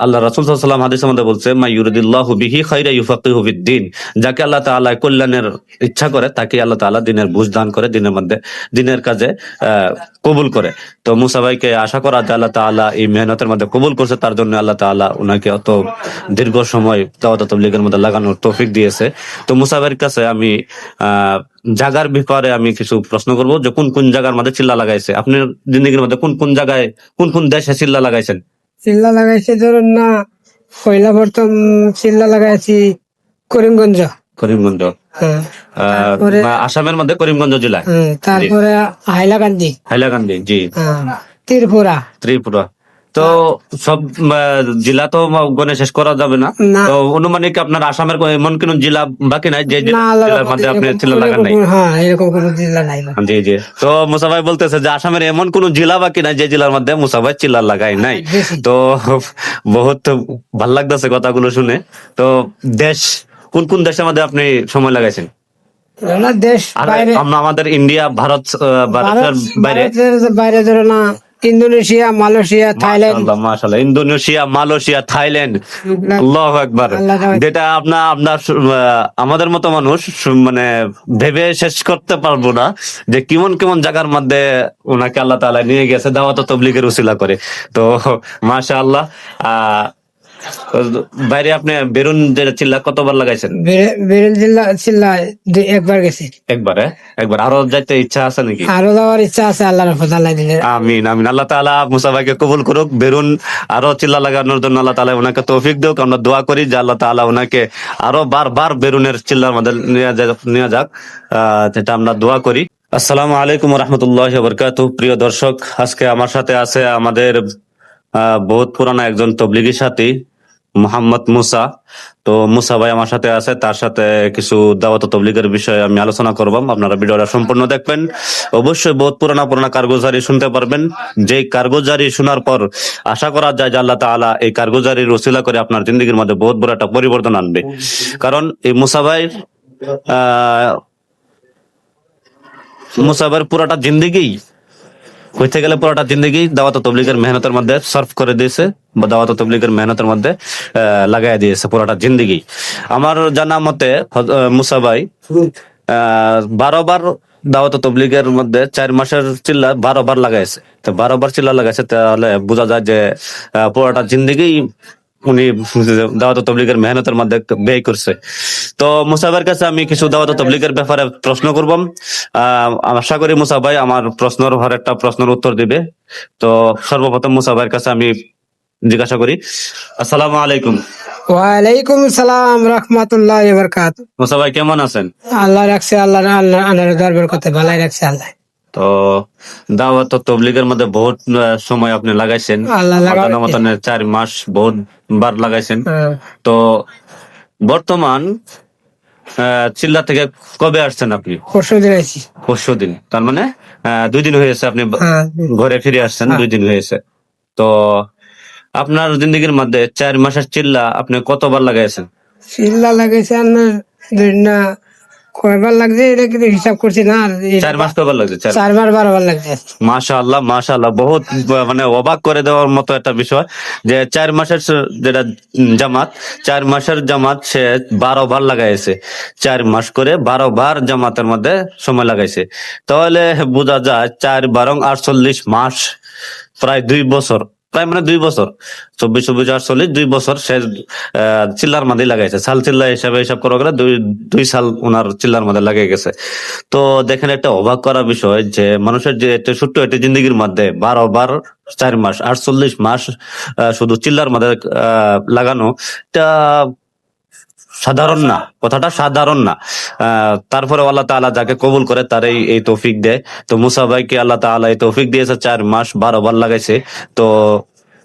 আল্লাহ রাসূল সাল্লাল্লাহু আলাইহি ওয়াসাল্লাম হাদিসের মধ্যে বলছে, মা ইউরিদিল্লাহু বিহি খাইরা ইউফাক্কিহু ফিদ্দিন। যাকে আল্লাহ তাআলা কল্যাণের ইচ্ছা করে তাকে আল্লাহ তাআলা দিনের বুঝ দান করে, দিনের মধ্যে দিনের কাজে কবুল করে। তো মুসা ভাইকে আশা করা যে আল্লাহ তাআলা এই মেহনতের মধ্যে কবুল করছে, তার জন্য আল্লাহ তাআলা উনাকে অত দীর্ঘ সময় দাওয়াত তাবলীগের মধ্যে লাগানোর তৌফিক দিয়েছে। তো মুসা ভাইয়ের কাছে আমি জায়গার ব্যাপারে আমি কিছু প্রশ্ন করবো, যে কোন কোন জায়গার মধ্যে চিল্লা লাগাইছে আপনার জিন্দগির মধ্যে, কোন কোন জায়গায় কোন কোন দেশে চিল্লা লাগাইছেন? চিল্লা লাগাইছে ধরুন না, পয়লা প্রথম চিল্লা লাগাইছি করিমগঞ্জ। করিমগঞ্জ, হ্যাঁ, তারপরে আসামের মধ্যে করিমগঞ্জ জেলায়। তারপরে হাইলাকান্দি। হাইলাকান্দি, জি। ত্রিপুরা। ত্রিপুরা। তো সব জেলা তো গণে শেষ করা যাবে না, না। তো অনুমানিক আপনার আসামের এমন কোন জেলা বাকি নাই যে না, আল্লাহর জেলার মধ্যে আপনি এরকম চিল্লা লাগান নাই? হ্যাঁ, এরকম কোনো চিল্লা নাই। জি জি। তো মুসা ভাই বলতেছে যে আসামের এমন কোন জেলা বাকি নাই যে জেলার মধ্যে মুসা ভাই চিল্লা লাগাই নাই। তো বহুত ভাল লাগতেছে কথাগুলো শুনে। তো দেশ, কোন কোন দেশের মধ্যে আপনি সময় লাগাইছেন? দেশ আর বাইরে, আমাদের ইন্ডিয়া, ভারতের বাইরে? বাইরে ধরো না, ইন্দোনেশিয়া, মালয়েশিয়া, থাইল্যান্ড। মাশাআল্লাহ মাশাআল্লাহ, ইন্দোনেশিয়া, মালয়েশিয়া, থাইল্যান্ড। আল্লাহু আকবার। যেটা আপনার আমাদের মতো মানুষ মানে ভেবে শেষ করতে পারবো না যে কেমন কেমন জায়গার মধ্যে ওনাকে আল্লাহ তাআলা নিয়ে গেছে দাওয়াত ও তাবলীগের উসিলা করে। তো মাশাআল্লাহ। বাইরে আপনি বেরুন যে চিল্লা কতবার লাগাইছেন? বেরেল চিল্লা একবার গেছি। একবার আরো যাইতে ইচ্ছা আছে নাকি? আরো যাওয়ার ইচ্ছা আছে, আল্লাহর রহমত, আল্লাহ দিলে। আমিন আমিন। আল্লাহ তাআলা মুসা ভাইকে কবুল করুক, বেরুন আরো চিল্লা লাগানোর জন্য আল্লাহ তাআলা ওনাকে তৌফিক দেউক। আমরা দোয়া করি যে আল্লাহ তাআলা ওনাকে আরো বারবার বেরুনের চিল্লার মধ্যে নিয়ে যাক, যেটা আমরা দোয়া করি। আসসালামু আলাইকুম ওয়া রাহমাতুল্লাহি ওয়া বারাকাতুহু। প্রিয় দর্শক, আজকে আমার সাথে আছে আমাদের বহুত পুরানা একজন তবলিগী সাথী মোহাম্মদ মুসা। তো মুসা ভাই আমার সাথে আছে, তার সাথে কিছু দাওয়াত ও তাবলীগের বিষয়ে আমি আলোচনা করব। আপনারা ভিডিওটা সম্পূর্ণ দেখবেন। অবশ্যই বহুত পুরানা কারগুজারি শুনতে পারবেন, যে কারগুজারি শোনার পর আশা করা যায় যে আল্লাহ তাআলা এই কারগুজারির ওসিলা করে আপনার জিন্দগির মধ্যে বহুত বড় একটা পরিবর্তন আনবে। কারণ এই মুসা ভাইয়ের পুরাটা জিন্দগি কইতে গেলে পুরোটা জিন্দগি দাওয়াত ও তাবলীগের মেহনতের মধ্যে সার্ভ করে দিয়েছে, বা দাওয়াত ও তাবলীগের মেহনতের মধ্যে লাগাই দিয়েছে পুরোটা জিন্দগি। আমার জানা মতে মুসা ভাই 12 বার দাওয়াত ও তাবলীগের মধ্যে 4 মাসের চিল্লা 12 বার লাগাইছে। তো 12 বার চিল্লা লাগাইছে, তাহলে বোঝা যায় যে পুরোটা জিন্দগি উনি দাওয়াত ও তাবলীগের মেহনতের মধ্যে ব্যয় করছে। তো মুসা ভাইয়ের কাছে আমি কিছু দাওয়াত ও তাবলীগের ব্যাপারে প্রশ্ন করব। আশা করি মুসা ভাই আমার প্রশ্নের হর একটা প্রশ্নের উত্তর দিবে। তো সর্বপ্রথম মুসা ভাইয়ের কাছে আমি জিজ্ঞাসা করি, আসসালামু আলাইকুম। ওয়ালাইকুম সালাম রাহমাতুল্লাহি ওয়া বারাকাতুহু। মুসা ভাই কেমন আছেন? আল্লাহ রাখছে, আল্লাহর দরবার করতে ভালাই রাখছে আল্লাহ। তো দাওয়াত ও তাবলীগের মধ্যে বহুত সময় আপনি লাগাইছেন, আল্লাহ লাগাইছে। মতন 4 মাস বহুত বার লাগাইছেন। তো বর্তমান চিল্লা থেকে কবে আসছেন আপনি? পরশুদিন আইছি। পরশুদিন, তার মানে 2 দিন হয়েছে আপনি ঘরে ফিরে আসছেন। 2 দিন হয়েছে। তো আপনার জিন্দগির মধ্যে 4 মাসের চিল্লা আপনি কতবার লাগাইছেন? চিল্লা লাগাইছে ধরি না কয়বার লাগছে এটা কিন্তু হিসাব করছি না। 4 মাস কয়বার লাগছে? 4 বার 12 বার লাগছে। মাশাআল্লাহ মাশাআল্লাহ, বহুত মানে অবাক করে দেওয়ার মতো একটা বিষয় যে 4 মাসের যেটা জামাত, 4 মাসের জামাত সে 12 বার লাগাইছে। 4 মাস করে 12 বার জামাতের মধ্যে সময় লাগাইছে। তাহলে বোঝা যায় 4 বারং 48 মাস, প্রায় 2 বছর, প্রায় মানে 2 বছর, 24 24 48 2 বছর সে চিল্লার মধ্যে লাগাইছে। সাল চিল্লা হিসাবে হিসাব করা গেলে 2 সাল ওনার চিল্লার মধ্যে লাগিয়ে গেছে। তো দেখেন, একটা অবাক করা বিষয় যে মানুষের যে একটা ছোট্ট একটা জিন্দগির মধ্যে 12 বার 4 মাস 48 মাস শুধু চিল্লার মধ্যে লাগানো, এটা সাধারণ না, কথাটা সাধারণ না। তারপরে আল্লাহ তাআলা যাকে কবুল করে তার এই তৌফিক দেয়। তো মুসা ভাইকে আল্লাহ তাআলা এই তৌফিক দিয়েছে, 4 মাস 12 বার লাগাইছে। তো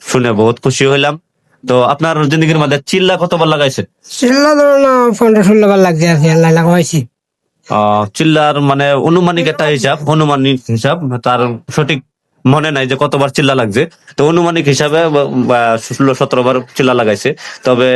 শুনে বহুত খুশি হইলাম। তো আপনার জিন্দগির মধ্যে চিল্লা কতবার লাগাইছে? চিল্লা ধরো না 15-16 বার লাগছে আর কি, আল্লাহ লাগাইছি। চিল্লার মানে অনুমানিক একটা হিসাব, অনুমানিক হিসাব, তার সঠিক মনে নাই যে কতবার চিল্লা লাগছে, তো অনুমানিক হিসাবে 16-17 বার চিল্লা লাগাইছে। তবে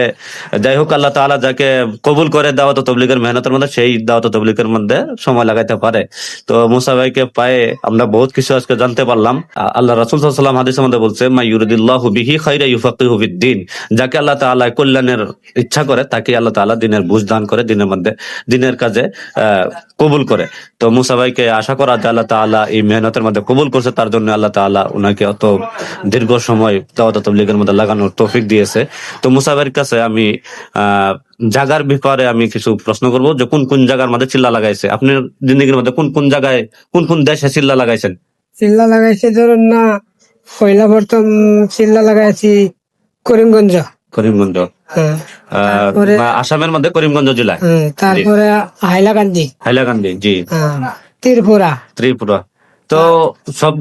যাই হোক, আল্লাহ তাআলা যাকে কবুল করে দাওয়াত ও তাবলীগের মেহনতের মধ্যে, সেই দাওয়াত ও তাবলীগের মধ্যে সময় লাগাইতে পারে। তো মুসা ভাইকে পায়ে আমরা বহুত কিছু আজকে জানতে পারলাম। আল্লাহ রাসূল সাল্লাল্লাহু আলাইহি ওয়াসাল্লাম হাদিসের মধ্যে বলছে, মা ইউরিদিল্লাহু বিহি খাইরা ইউফাক্কিহু ফিদ্দিন, যাকে আল্লাহ তাআলা কল্যাণের ইচ্ছা করে তাকে আল্লাহ তাআলা দিনের বুঝ দান করে, দিনের মধ্যে দিনের কাজে কবুল করে। তো মুসা ভাইকে আশা করা যে আল্লাহ তাআলা এই মেহনতের মধ্যে কবুল করছে, তার জন্য আল্লাহ তাআলা উনাকে অত দীর্ঘ সময় দাওয়াত ও তাবলীগের মধ্যে লাগানোর তৌফিক দিয়েছে। তো মুসা ভাইয়ের কাছে আমি জায়গার ব্যাপারে আমি কিছু প্রশ্ন করব, যে কোন কোন জায়গার মধ্যে চিল্লা লাগাইছে আপনার জিন্দগির মধ্যে, কোন কোন জায়গায় কোন কোন দেশে চিল্লা লাগাইছেন? চিল্লা লাগাইছে ধরুন না, পয়লা প্রথম চিল্লা লাগাইছি করিমগঞ্জ। করিমগঞ্জ, হ্যাঁ, তারপরে আসামের মধ্যে করিমগঞ্জ জেলায়। তারপরে হাইলাকান্দি। হাইলাকান্দি, জি। ত্রিপুরা। ত্রিপুরা। তো সব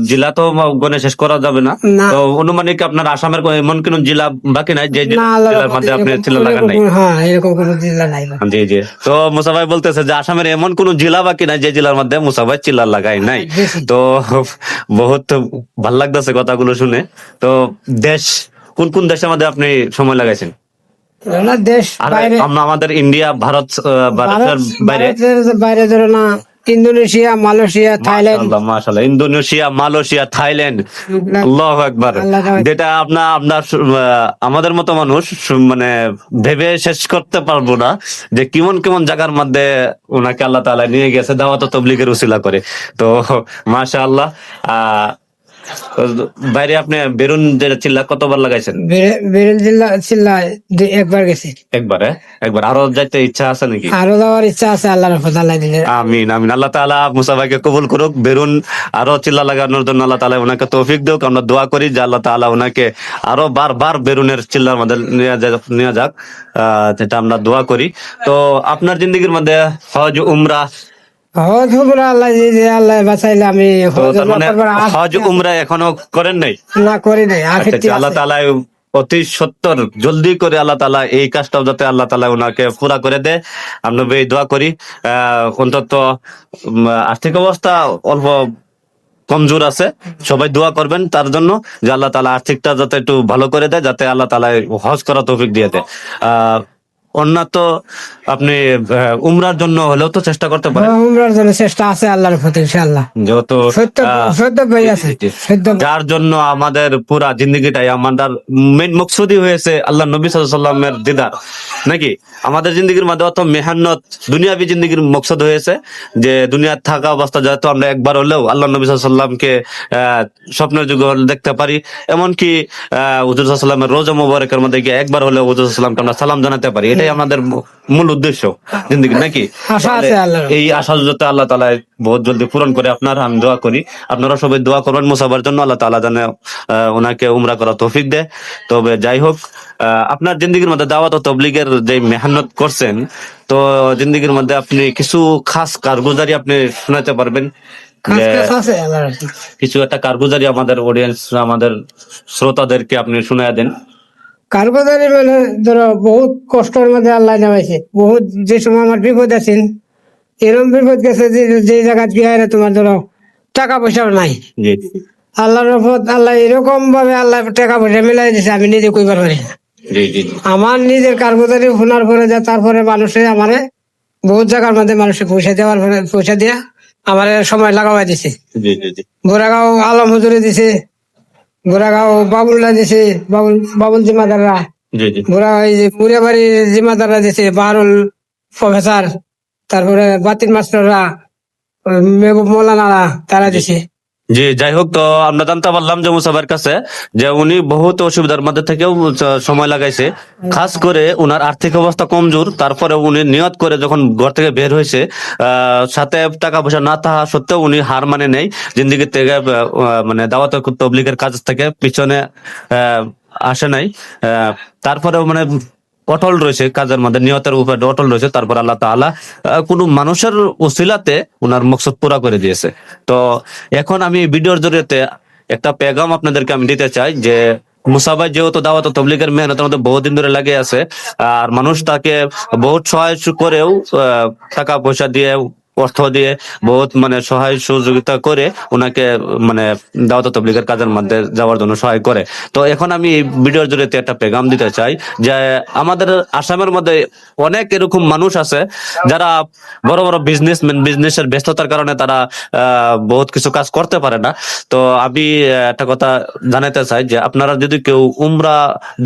জেলা তো গণে শেষ করা যাবে না, না। তো অনুমানিক আপনার আসামের এমন কোন জেলা বাকি নাই যে না, আল্লাহর জেলার মধ্যে আপনি রহমতে চিল্লা লাগান নাই? হ্যাঁ, এরকম কোনো জেলা নাই। জি জি। তো মুসা ভাই বলতেছে যে আসামের এমন কোন জেলা বাকি নাই যে জেলার মধ্যে মুসা ভাই চিল্লা লাগাই নাই। তো বহুত ভাল লাগতেছে কথাগুলো শুনে। তো দেশ, কোন কোন দেশের মধ্যে আপনি সময় লাগাইছেন? না, দেশ আর বাইরে, আমরা আমাদের ইন্ডিয়া, ভারতের বাইরে? ভারতের বাইরে ধরো না, ইন্দোনেশিয়া, মালয়েশিয়া, থাইল্যান্ড। মাশাআল্লাহ মাশাআল্লাহ, ইন্দোনেশিয়া, মালয়েশিয়া, থাইল্যান্ড, আল্লাহু আকবার। আল্লাহ আকবার। যেটা আপনার আমাদের মতো মানুষ মানে ভেবে শেষ করতে পারবো না যে কেমন কেমন জায়গার মধ্যে ওনাকে আল্লাহ তাআলা নিয়ে গেছে দাওয়াত ও তাবলীগের উসিলা করে। তো মাশাআল্লাহ। বাইরে আপনি বেরুন যেটা চিল্লা কতবার লাগাইছেন? বেরেল চিল্লা একবার গেছি। একবার? একবার। আরো যাইতে ইচ্ছা আছে নাকি? আরো যাওয়ার ইচ্ছা আছে, আল্লাহর রহমত, আল্লাহ দিলে। আমিন আমিন। আল্লাহ তাআলা মুসা ভাইকে কবুল করুক, বেরুন আরো চিল্লা লাগানোর জন্য আল্লাহ তাআলা ওনাকে তৌফিক দেউক। আমরা দোয়া করি যে আল্লাহ তাআলা ওনাকে আরো বারবার বেরুনের চিল্লার মধ্যে নিয়ে যাক, যেটা আমরা দোয়া করি। তো আপনার জিন্দগির মধ্যে হজ, উমরা, হজ উমরা আল্লাহ আল্লাহ বাঁচাইলে আমি তো হজ তার মানে করবার হজ উমরা এখনো করেন নাই? না, করি নাই। আচ্ছা আচ্ছা। আল্লাহ তাআলা অতি সত্তর জলদি করে আল্লাহ তাআলা এই কাজটাও যাতে আল্লাহ তাআলা ওনাকে পুরা করে দেয়, আমরা এই দোয়া করি। অন্তত আর্থিক অবস্থা অল্প কমজোর আছে, সবাই দোয়া করবেন তার জন্য যে আল্লাহ তাআলা আর্থিকটা যাতে একটু ভালো করে দেয়, যাতে আল্লাহ তাআলা হজ করা তৌফিক দিয়ে দেয়। অন্য তো আপনি উমরার জন্য হলেও তো চেষ্টা করতে পারেন। উমরার জন্য চেষ্টা আছে আল্লাহর প্রতি, ইনশাআল্লাহ। যেহেতু সত্য ভাই আছে, যার জন্য আমাদের পুরা জিন্দগিটাই আমাদের মেইন মকসুদই হয়েছে আল্লাহ নবী সাল্লাল্লাহু আলাইহি ওয়াসাল্লামের দিদার, নাকি? আমাদের জিন্দগির মধ্যে অত মেহনত, দুনিয়াবি জিন্দগির মকসদ হয়েছে যে দুনিয়ার থাকা অবস্থা যাতে আমরা একবার হলেও আল্লাহ নবী সাল্লাল্লাহু আলাইহি ওয়াসাল্লামকে স্বপ্নের যুগে দেখতে পারি। এমনকি হুজুর সাল্লাল্লাহু আলাইহি ওয়াসাল্লামের রোজা মুবারকের মধ্যে গিয়ে একবার হলেও হুজুর সাল্লাল্লাহু আলাইহি ওয়াসাল্লামকে আমরা সালাম জানাতে পারি। এটাই আমাদের মূল উদ্দেশ্য জিন্দগি, নাকি? আশা আছে আল্লাহর। এই আশা যাতে আল্লাহ তাআলা বহুত জলদি পূরণ করে, আমি দোয়া করি। আপনারা সবাই দোয়া করবেন মুসাবার জন্য, আল্লাহ তাআলা যেন ওনাকে উমরা করা তৌফিক দেয়। তবে যাই হোক, আপনার জিন্দগির মধ্যে দাওয়াত ও তাবলীগের যে মেহনত করছেন, তো জিন্দগির মধ্যে আপনি কিছু খাস কারগুজারি আপনি শোনাতে পারবেন? কিছু একটা কারগুজারি আমাদের অডিয়েন্স, আমাদের শ্রোতাদেরকে আপনি শুনাইয়া দেন। কারগুজারি মানে ধরো বহুত কষ্টের মধ্যে আল্লাহ নামাইছে, বহুত যে সময় আমার বিপদ আছেন, এরকম বিপদ গেছে যে জায়গা গিয়ে তোমার ধরো টাকা পয়সা নাই, আল্লাহর রহমত, আল্লাহ এরকম ভাবে আল্লাহ টাকা পয়সা মিলাই দিছে, আমি নিজে কইবার পারি না। আমার নিজের কারগুজারি শোনার পরে যা, তারপরে মানুষে আমারে বহুত জায়গার মধ্যে মানুষে পয়সা দেওয়ার পরে, পয়সা দিয়া আমার সময় লাগাওয়া দিছে। গোড়াগাঁও আলম হুজুরে দিছে, গোড়াগাঁও বাবুল্লা দিছে, বাবুল জিম্মাদাররা, মুড়িয়াবাড়ির জিম্মাদাররা দিছে, বাহারুল প্রফেসর, তারপরে বাতিল মাস্টাররা, মেহবুব মৌলানারা, তারা দিছে। জি, যাই হোক, তো আমরা জানতে পারলাম যে মুসাফের কাছে যে উনি বহুত অসুবিধার মধ্যে থেকেও সময় লাগাইছে, খাস করে উনার আর্থিক অবস্থা কমজোর, তারপরে উনি নিয়ত করে যখন ঘর থেকে বের হয়েছে, সাথে টাকা পয়সা না থাকা সত্ত্বেও উনি হার মানে নেই, জিন্দিগি থেকে মানে দাওয়াত ও তাবলীগের কাজ থেকে পিছনে আসে নাই। তারপরেও মানে অটল রয়েছে কাজের মধ্যে, নিয়তের উপরে অটল রয়েছে। তারপর আল্লাহ তাআলা কোনো মানুষের ওসিলাতে উনার মকসদ পুরা করে দিয়েছে। তো এখন আমি ভিডিওর জরিয়তে একটা পেগাম আপনাদেরকে আমি দিতে চাই যে মুসা ভাই যেহেতু দাওয়াত ও তাবলীগের মেহনতের মধ্যে বহুদিন ধরে লাগে আছে, আর মানুষ তাকে বহুত সহায় করেও টাকা পয়সা দিয়ে অর্থ দিয়ে, বহুত মানে সহায় সহযোগিতা করে ওনাকে মানে দাওয়াত তাবলীগের কাজের মধ্যে যাওয়ার জন্য সহায় করে। তো এখন আমি এই ভিডিওর জরিয়ে একটা পেগাম দিতে চাই যে আমাদের আসামের মধ্যে অনেক এরকম মানুষ আছে যারা বড় বড় বিজনেসের ব্যস্ততার কারণে তারা বহুত কিছু কাজ করতে পারে না। তো আমি একটা কথা জানাতে চাই যে আপনারা যদি কেউ উমরা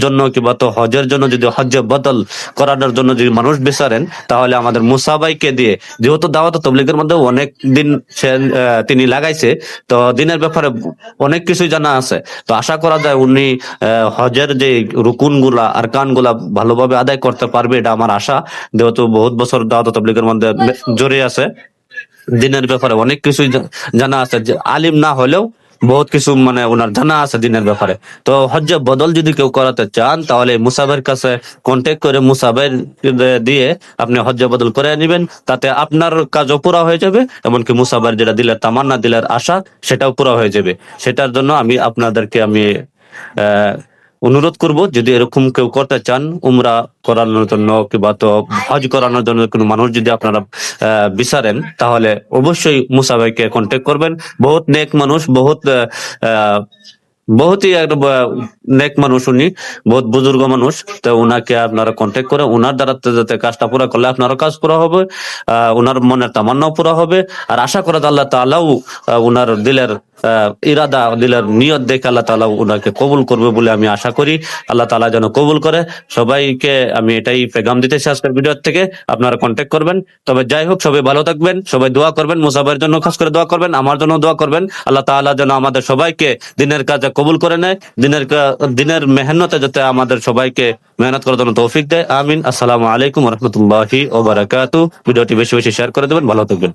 জন্য কিংবা তো হজের জন্য যদি হজ্জে বদল করানোর জন্য যদি মানুষ বিচারেন, তাহলে আমাদের মুসা ভাইকে দিয়ে, যেহেতু দাওয়াত তাবলীগের মধ্যে অনেক দিন তিনি লাগাইছে, তো দিনের ব্যাপারে অনেক কিছুই জানা আছে। তো আশা করা যায় উনি হজের যে রুকুন গুলা আরকান গুলা ভালোভাবে আদায় করতে পারবে, এটা আমার আশা। যেহেতু বহুত বছর দাওয়াত তাবলীগের মধ্যে জড়িয়ে আছে, দিনের ব্যাপারে অনেক কিছুই জানা আছে, যে আলিম না হলেও বহুত কিছু মানে ওনার জানা আছে দিনের ব্যাপারে। তো হজ্জে বদল যদি কেউ করাতে চান, তাহলে মুসাবের কাছে কন্ট্যাক্ট করে মুসাবের দিয়ে আপনি হজ্জে বদল করে নেবেন, তাতে আপনার কাজও পুরা হয়ে যাবে, এমনকি মুসাবের যেটা দিলের তামান্না, দিলের আশা, সেটাও পুরা হয়ে যাবে। সেটার জন্য আমি আপনাদেরকে আহ অনুরোধ করব, যদি এরকম কেউ করতে চান উমরা করানোর জন্য কিংবা তো হজ করানোর জন্য কোনো মানুষ যদি আপনারা বিচারেন, তাহলে অবশ্যই মুসা ভাইকে কন্ট্যাক্ট করবেন। বহুত নেক মানুষ, বহুতই একটা নেক মানুষ উনি, বহুত বুজুর্গ মানুষ। তো উনাকে আপনারা কন্ট্যাক্ট করে ওনার দ্বারা যাতে কাজটা পুরা করলে আপনারও কাজ পুরা হবে, ওনার মনের তামান্নাও পুরা হবে। আর আশা করা যায় আল্লাহ তাআলাও ওনার দিলের ইরাদা, দিলের নিয়ত দেখে আল্লাহ তাআলা ওনাকে কবুল করবে বলে আমি আশা করি। আল্লাহ তাআলা যেন কবুল করে। সবাইকে আমি এটাই পেগাম দিতে চাই আজকের ভিডিও থেকে, আপনারা কন্ট্যাক্ট করবেন। তবে যাই হোক, সবাই ভালো থাকবেন, সবাই দোয়া করবেন, মুসাফের জন্য খাস করে দোয়া করবেন, আমার জন্য দোয়া করবেন। আল্লাহ তাআলা যেন আমাদের সবাইকে দিনের কাজে কবুল করে নেয়, দিনের মেহনতে যাতে আমাদের সবাইকে মেহনত করার জন্য তৌফিক দেয়। আমিন। আসসালামু আলাইকুম ওয়া রাহমাতুল্লাহি ওয়া বারাকাতুহু। ভিডিওটি বেশি বেশি শেয়ার করে দেবেন। ভালো থাকবেন।